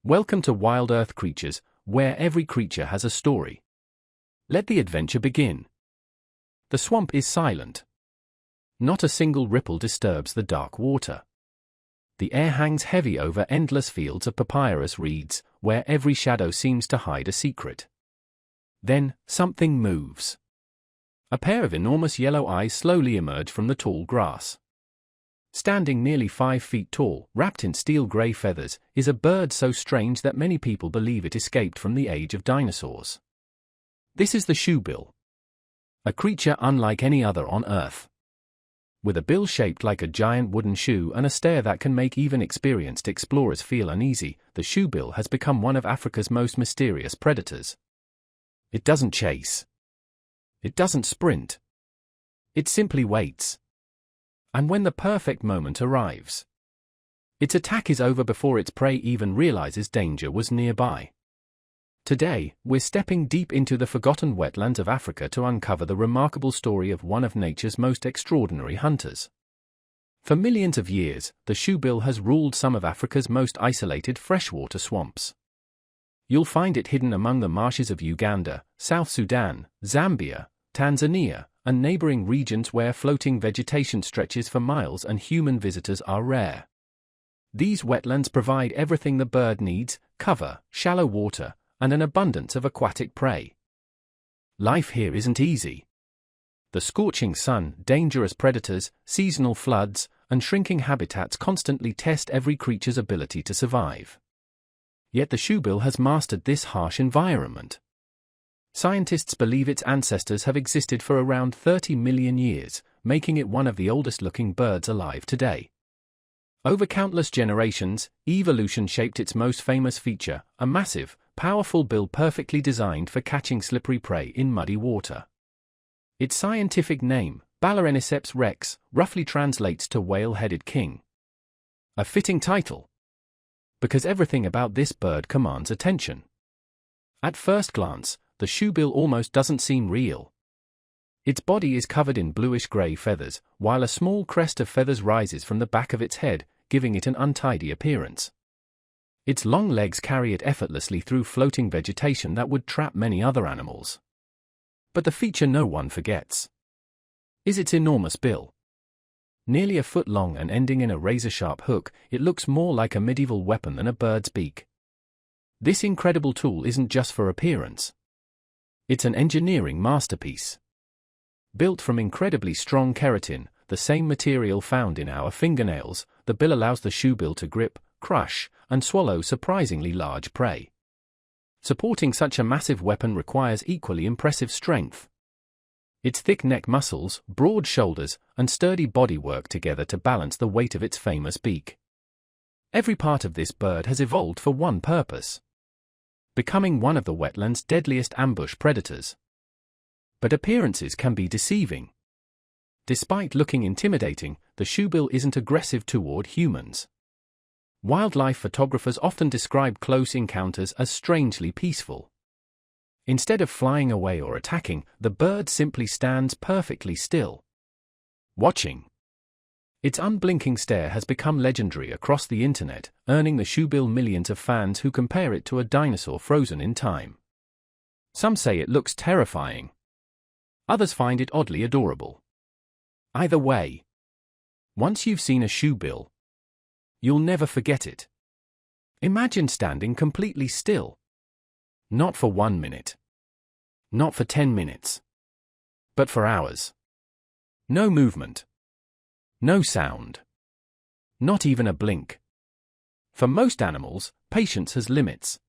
Welcome to Wild Earth Creatures, where every creature has a story. Let the adventure begin. The swamp is silent. Not a single ripple disturbs the dark water. The air hangs heavy over endless fields of papyrus reeds, where every shadow seems to hide a secret. Then, something moves. A pair of enormous yellow eyes slowly emerge from the tall grass. Standing nearly 5 feet tall, wrapped in steel-gray feathers, is a bird so strange that many people believe it escaped from the age of dinosaurs. This is the shoebill. A creature unlike any other on Earth. With a bill shaped like a giant wooden shoe and a stare that can make even experienced explorers feel uneasy, the shoebill has become one of Africa's most mysterious predators. It doesn't chase. It doesn't sprint. It simply waits. And when the perfect moment arrives, its attack is over before its prey even realizes danger was nearby. Today, we're stepping deep into the forgotten wetlands of Africa to uncover the remarkable story of one of nature's most extraordinary hunters. For millions of years, the shoebill has ruled some of Africa's most isolated freshwater swamps. You'll find it hidden among the marshes of Uganda, South Sudan, Zambia, Tanzania, and neighboring regions where floating vegetation stretches for miles and human visitors are rare. These wetlands provide everything the bird needs: cover, shallow water, and an abundance of aquatic prey. Life here isn't easy. The scorching sun, dangerous predators, seasonal floods, and shrinking habitats constantly test every creature's ability to survive. Yet the shoebill has mastered this harsh environment. Scientists believe its ancestors have existed for around 30 million years, making it one of the oldest-looking birds alive today. Over countless generations, evolution shaped its most famous feature, a massive, powerful bill perfectly designed for catching slippery prey in muddy water. Its scientific name, Balaeniceps rex, roughly translates to whale-headed king. A fitting title, because everything about this bird commands attention. At first glance, the shoebill almost doesn't seem real. Its body is covered in bluish-gray feathers, while a small crest of feathers rises from the back of its head, giving it an untidy appearance. Its long legs carry it effortlessly through floating vegetation that would trap many other animals. But the feature no one forgets is its enormous bill. Nearly a foot long and ending in a razor-sharp hook, it looks more like a medieval weapon than a bird's beak. This incredible tool isn't just for appearance. It's an engineering masterpiece. Built from incredibly strong keratin, the same material found in our fingernails, the bill allows the shoebill to grip, crush, and swallow surprisingly large prey. Supporting such a massive weapon requires equally impressive strength. Its thick neck muscles, broad shoulders, and sturdy body work together to balance the weight of its famous beak. Every part of this bird has evolved for one purpose: becoming one of the wetland's deadliest ambush predators. But appearances can be deceiving. Despite looking intimidating, the shoebill isn't aggressive toward humans. Wildlife photographers often describe close encounters as strangely peaceful. Instead of flying away or attacking, the bird simply stands perfectly still, watching. Its unblinking stare has become legendary across the internet, earning the shoebill millions of fans who compare it to a dinosaur frozen in time. Some say it looks terrifying. Others find it oddly adorable. Either way, once you've seen a shoebill, you'll never forget it. Imagine standing completely still. Not for 1 minute. Not for 10 minutes. But for hours. No movement. No sound. Not even a blink. For most animals, patience has limits.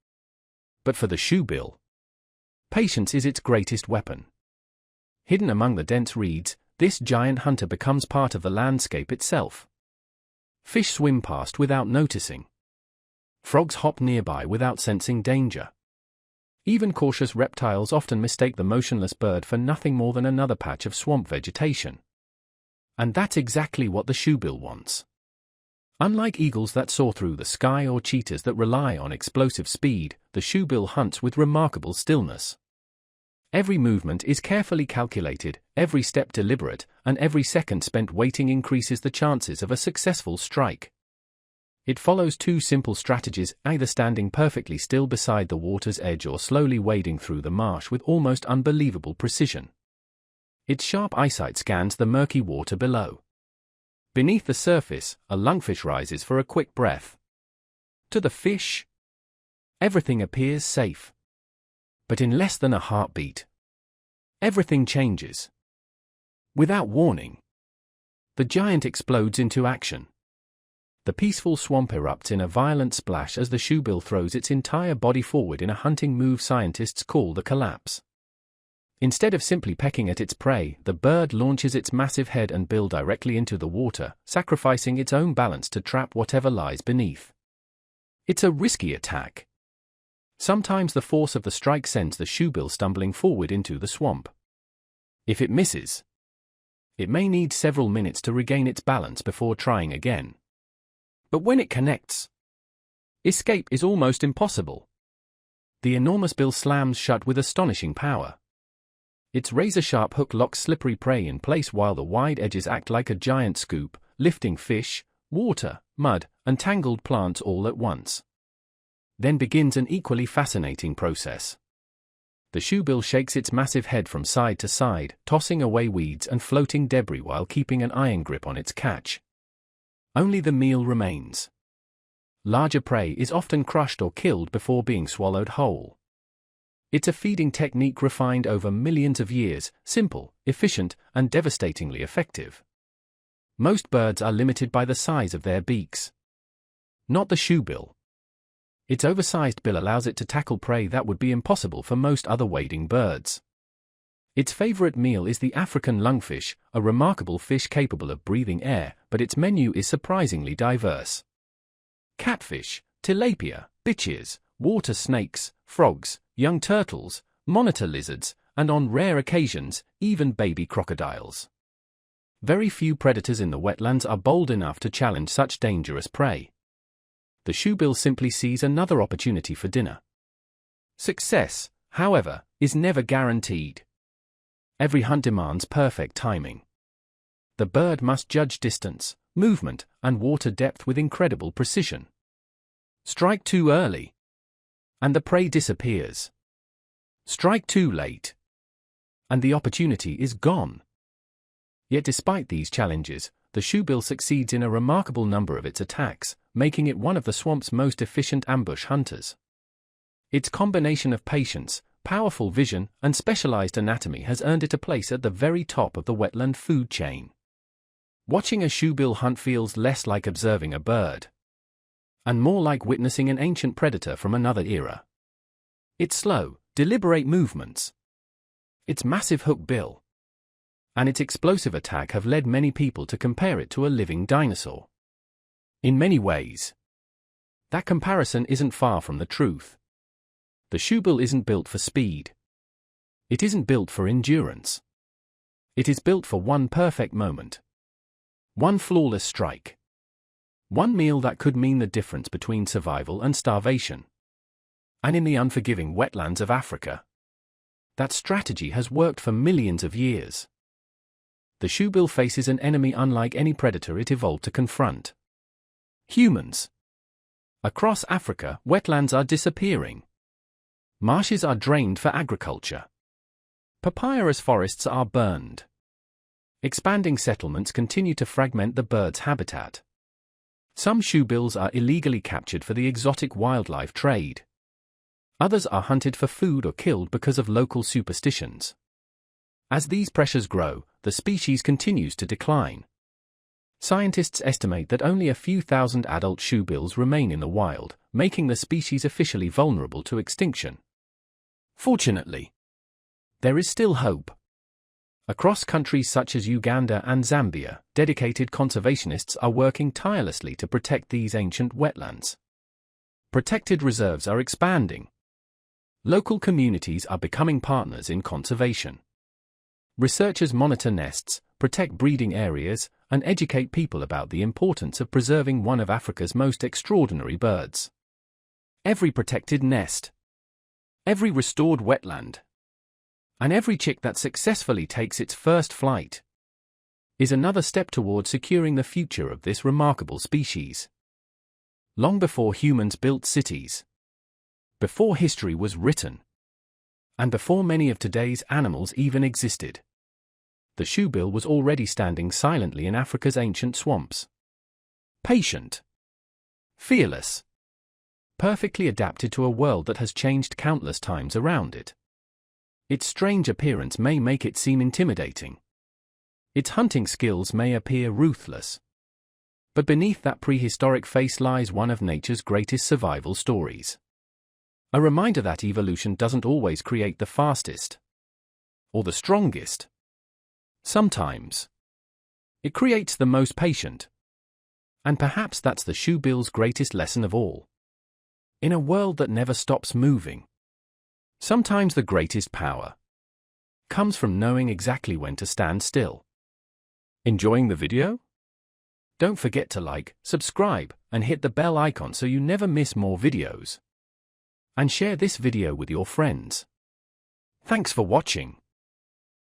But for the shoebill, patience is its greatest weapon. Hidden among the dense reeds, this giant hunter becomes part of the landscape itself. Fish swim past without noticing. Frogs hop nearby without sensing danger. Even cautious reptiles often mistake the motionless bird for nothing more than another patch of swamp vegetation. And that's exactly what the shoebill wants. Unlike eagles that soar through the sky or cheetahs that rely on explosive speed, the shoebill hunts with remarkable stillness. Every movement is carefully calculated, every step deliberate, and every second spent waiting increases the chances of a successful strike. It follows two simple strategies, either standing perfectly still beside the water's edge or slowly wading through the marsh with almost unbelievable precision. Its sharp eyesight scans the murky water below. Beneath the surface, a lungfish rises for a quick breath. To the fish, everything appears safe. But in less than a heartbeat, everything changes. Without warning, the giant explodes into action. The peaceful swamp erupts in a violent splash as the shoebill throws its entire body forward in a hunting move scientists call the collapse. Instead of simply pecking at its prey, the bird launches its massive head and bill directly into the water, sacrificing its own balance to trap whatever lies beneath. It's a risky attack. Sometimes the force of the strike sends the shoebill stumbling forward into the swamp. If it misses, it may need several minutes to regain its balance before trying again. But when it connects, escape is almost impossible. The enormous bill slams shut with astonishing power. Its razor-sharp hook locks slippery prey in place while the wide edges act like a giant scoop, lifting fish, water, mud, and tangled plants all at once. Then begins an equally fascinating process. The shoebill shakes its massive head from side to side, tossing away weeds and floating debris while keeping an iron grip on its catch. Only the meal remains. Larger prey is often crushed or killed before being swallowed whole. It's a feeding technique refined over millions of years, simple, efficient, and devastatingly effective. Most birds are limited by the size of their beaks. Not the shoebill. Its oversized bill allows it to tackle prey that would be impossible for most other wading birds. Its favorite meal is the African lungfish, a remarkable fish capable of breathing air, but its menu is surprisingly diverse. Catfish, tilapia, bichirs, water snakes, frogs, young turtles, monitor lizards, and on rare occasions, even baby crocodiles. Very few predators in the wetlands are bold enough to challenge such dangerous prey. The shoebill simply sees another opportunity for dinner. Success, however, is never guaranteed. Every hunt demands perfect timing. The bird must judge distance, movement, and water depth with incredible precision. Strike too early, and the prey disappears. Strike too late, and the opportunity is gone. Yet despite these challenges, the shoebill succeeds in a remarkable number of its attacks, making it one of the swamp's most efficient ambush hunters. Its combination of patience, powerful vision, and specialized anatomy has earned it a place at the very top of the wetland food chain. Watching a shoebill hunt feels less like observing a bird, and more like witnessing an ancient predator from another era. Its slow, deliberate movements, its massive hook bill, and its explosive attack have led many people to compare it to a living dinosaur. In many ways, that comparison isn't far from the truth. The shoebill isn't built for speed. It isn't built for endurance. It is built for one perfect moment. One flawless strike. One meal that could mean the difference between survival and starvation. And in the unforgiving wetlands of Africa, that strategy has worked for millions of years. The shoebill faces an enemy unlike any predator it evolved to confront. Humans. Across Africa, wetlands are disappearing. Marshes are drained for agriculture. Papyrus forests are burned. Expanding settlements continue to fragment the bird's habitat. Some shoebills are illegally captured for the exotic wildlife trade. Others are hunted for food or killed because of local superstitions. As these pressures grow, the species continues to decline. Scientists estimate that only a few thousand adult shoebills remain in the wild, making the species officially vulnerable to extinction. Fortunately, there is still hope. Across countries such as Uganda and Zambia, dedicated conservationists are working tirelessly to protect these ancient wetlands. Protected reserves are expanding. Local communities are becoming partners in conservation. Researchers monitor nests, protect breeding areas, and educate people about the importance of preserving one of Africa's most extraordinary birds. Every protected nest, every restored wetland, and every chick that successfully takes its first flight is another step toward securing the future of this remarkable species. long before humans built cities, before history was written, and before many of today's animals even existed, the shoebill was already standing silently in Africa's ancient swamps. Patient, fearless, perfectly adapted to a world that has changed countless times around it. Its strange appearance may make it seem intimidating. Its hunting skills may appear ruthless. But beneath that prehistoric face lies one of nature's greatest survival stories. A reminder that evolution doesn't always create the fastest or the strongest. Sometimes it creates the most patient. And perhaps that's the shoebill's greatest lesson of all. In a world that never stops moving, sometimes the greatest power comes from knowing exactly when to stand still. Enjoying the video? Don't forget to like, subscribe, and hit the bell icon so you never miss more videos. And share this video with your friends. Thanks for watching.